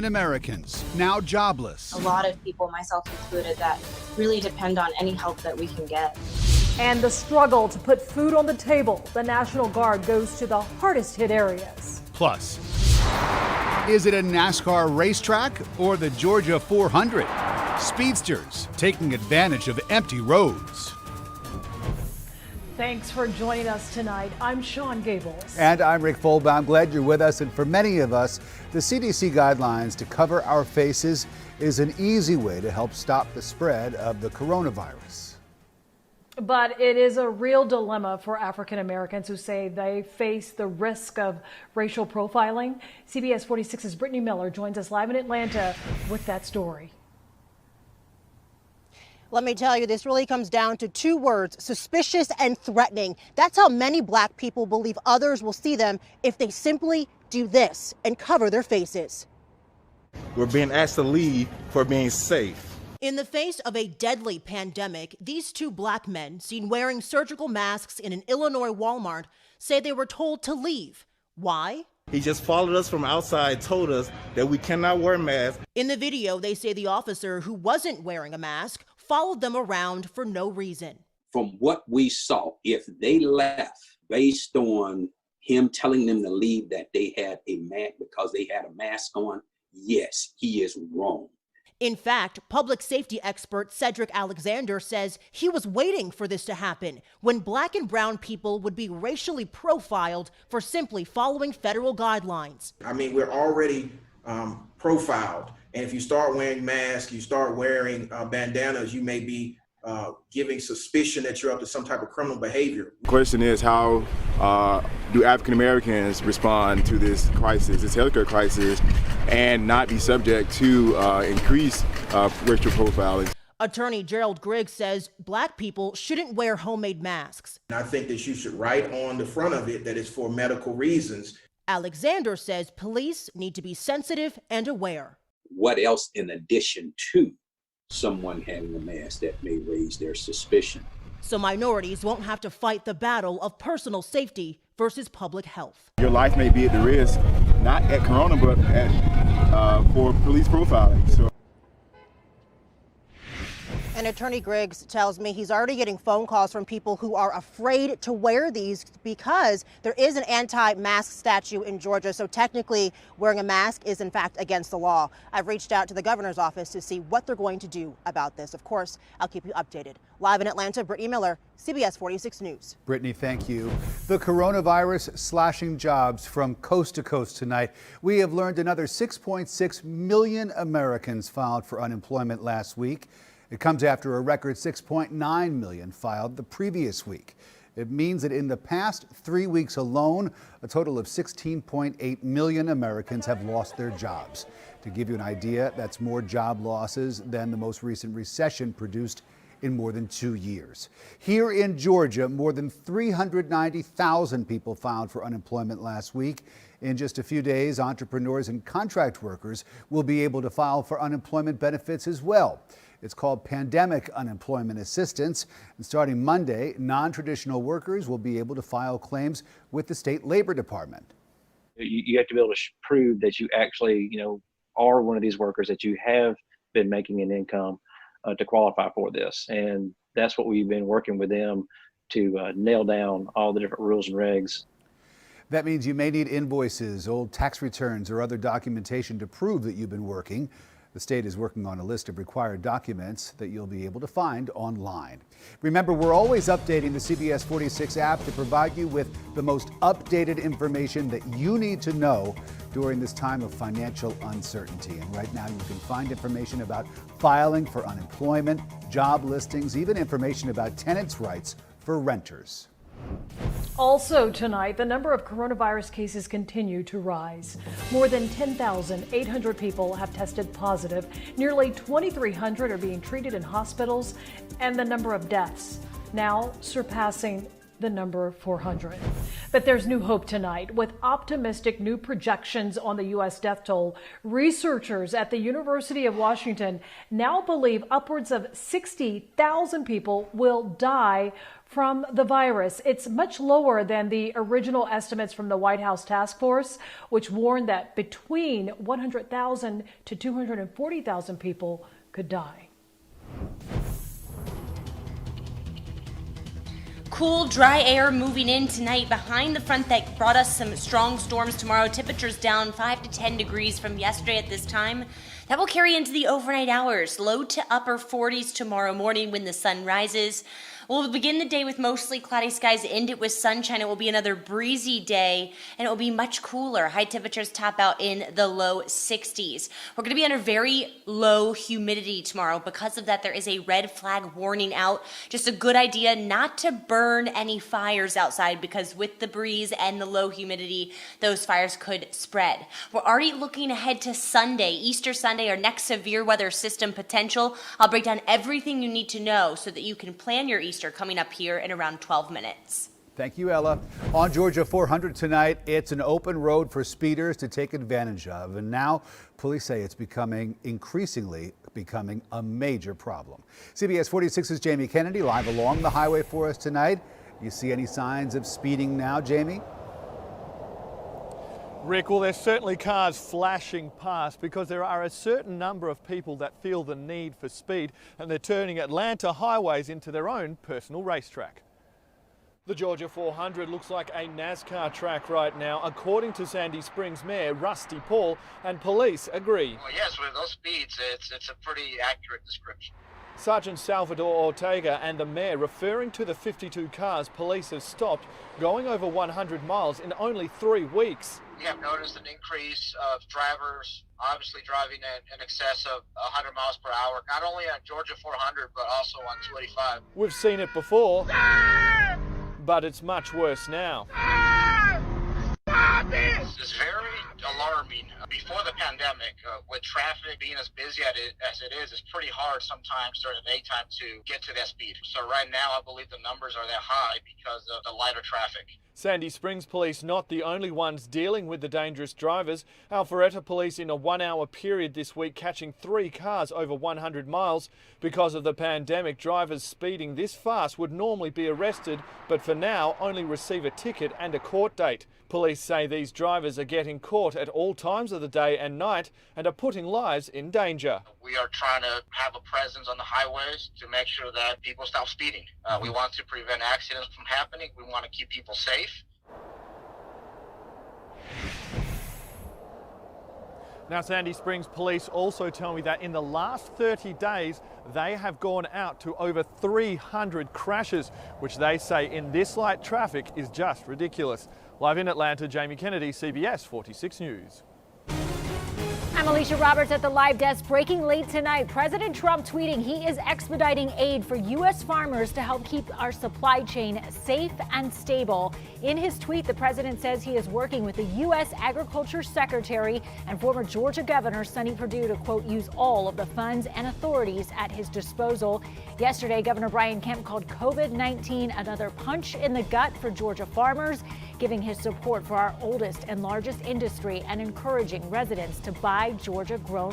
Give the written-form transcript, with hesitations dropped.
Americans now jobless. A lot of people, myself included, that really depend on any help that we can get. And the struggle to put food on the table. The National Guard goes to the hardest hit areas. Plus, is it a NASCAR racetrack or the Georgia 400? Speedsters taking advantage of empty roads. Thanks for joining us tonight. I'm Sean Gables. And I'm Rick Folbaum. Glad you're with us. And for many of us, the CDC guidelines to cover our faces is an easy way to help stop the spread of the coronavirus. But it is a real dilemma for African Americans who say they face the risk of racial profiling. CBS 46's Brittany Miller joins us live in Atlanta with that story. Let me tell you, this really comes down to two words: suspicious and threatening. That's how many black people believe others will see them if they simply do this and cover their faces. We're being asked to leave for being safe. In the face of a deadly pandemic, these two black men seen wearing surgical masks in an Illinois Walmart say they were told to leave. Why? He just followed us from outside, told us that we cannot wear masks. In the video, they say the officer, who wasn't wearing a mask, followed them around for no reason. From what we saw, if they left based on him telling them to leave, that they had a mask because they had a mask on, yes, he is wrong. In fact, public safety expert Cedric Alexander says he was waiting for this to happen, when black and brown people would be racially profiled for simply following federal guidelines. I mean, we're already profiled. And if you start wearing masks, you start wearing bandanas, you may be giving suspicion that you're up to some type of criminal behavior. The question is, how do African Americans respond to this crisis, this healthcare crisis, and not be subject to increased racial profiling? Attorney Gerald Griggs says black people shouldn't wear homemade masks. And I think that you should write on the front of it that it's for medical reasons. Alexander says police need to be sensitive and aware. What else in addition to someone having a mask that may raise their suspicion? So minorities won't have to fight the battle of personal safety versus public health. Your life may be at the risk, not at corona, but for police profiling. So. And Attorney Griggs tells me he's already getting phone calls from people who are afraid to wear these because there is an anti-mask statute in Georgia. So technically, wearing a mask is in fact against the law. I've reached out to the governor's office to see what they're going to do about this. Of course, I'll keep you updated. Live in Atlanta, Brittany Miller, CBS 46 News. Brittany, thank you. The coronavirus slashing jobs from coast to coast tonight. We have learned another 6.6 million Americans filed for unemployment last week. It comes after a record 6.9 million filed the previous week. It means that in the past 3 weeks alone, a total of 16.8 million Americans have lost their jobs. To give you an idea, that's more job losses than the most recent recession produced in more than 2 years. Here in Georgia, more than 390,000 people filed for unemployment last week. In just a few days, entrepreneurs and contract workers will be able to file for unemployment benefits as well. It's called Pandemic Unemployment Assistance. And starting Monday, non-traditional workers will be able to file claims with the state labor department. You have to be able to prove that you actually, are one of these workers, that you have been making an income to qualify for this. And that's what we've been working with them to nail down all the different rules and regs. That means you may need invoices, old tax returns, or other documentation to prove that you've been working. The state is working on a list of required documents that you'll be able to find online. Remember, we're always updating the CBS 46 app to provide you with the most updated information that you need to know during this time of financial uncertainty. And right now you can find information about filing for unemployment, job listings, even information about tenants' rights for renters. Also tonight, the number of coronavirus cases continue to rise. More than 10,800 people have tested positive. Nearly 2,300 are being treated in hospitals, and the number of deaths now surpassing the number 400. But there's new hope tonight. With optimistic new projections on the U.S. death toll, researchers at the University of Washington now believe upwards of 60,000 people will die from the virus. It's much lower than the original estimates from the White House task force, which warned that between 100,000 to 240,000 people could die. Cool, dry air moving in tonight behind the front that brought us some strong storms tomorrow. Temperatures down 5 to 10 degrees from yesterday at this time. That will carry into the overnight hours. Low to upper 40s tomorrow morning when the sun rises. We'll begin the day with mostly cloudy skies, end it with sunshine. It will be another breezy day, and it will be much cooler. High temperatures top out in the low 60s. We're going to be under very low humidity tomorrow. Because of that, there is a red flag warning out. Just a good idea not to burn any fires outside, because with the breeze and the low humidity, those fires could spread. We're already looking ahead to Sunday, Easter Sunday, our next severe weather system potential. I'll break down everything you need to know so that you can plan your Easter coming up here in around 12 minutes. Thank you, Ella. On Georgia 400 tonight, it's an open road for speeders to take advantage of. And now police say it's increasingly becoming a major problem. CBS 46's Jamie Kennedy live along the highway for us tonight. You see any signs of speeding now, Jamie? Rick, well, there's certainly cars flashing past because there are a certain number of people that feel the need for speed, and they're turning Atlanta highways into their own personal racetrack. The Georgia 400 looks like a NASCAR track right now, according to Sandy Springs Mayor Rusty Paul, and police agree. Well, yes, with those speeds, it's a pretty accurate description. Sergeant Salvador Ortega and the mayor referring to the 52 cars police have stopped going over 100 miles in only 3 weeks. We have noticed an increase of drivers obviously driving in excess of 100 miles per hour, not only on Georgia 400, but also on 285. We've seen it before, but it's much worse now. It's very alarming. Before the pandemic, with traffic being as busy as it is, it's pretty hard sometimes during the daytime to get to that speed. So right now, I believe the numbers are that high because of the lighter traffic. Sandy Springs Police not the only ones dealing with the dangerous drivers. Alpharetta Police in a 1-hour period this week catching 3 cars over 100 miles. Because of the pandemic, drivers speeding this fast would normally be arrested, but for now only receive a ticket and a court date. Police say these drivers are getting caught at all times of the day and night and are putting lives in danger. We are trying to have a presence on the highways to make sure that people stop speeding. We want to prevent accidents from happening. We want to keep people safe. Now, Sandy Springs Police also tell me that in the last 30 days, they have gone out to over 300 crashes, which they say in this light traffic is just ridiculous. Live in Atlanta, Jamie Kennedy, CBS 46 News. I'm Alicia Roberts at the live desk. Breaking late tonight, President Trump tweeting he is expediting aid for U.S. farmers to help keep our supply chain safe and stable. In his tweet, the president says he is working with the U.S. Agriculture Secretary and former Georgia Governor Sonny Perdue to, quote, use all of the funds and authorities at his disposal. Yesterday, Governor Brian Kemp called COVID-19 another punch in the gut for Georgia farmers, giving his support for our oldest and largest industry and encouraging residents to buy Georgia-grown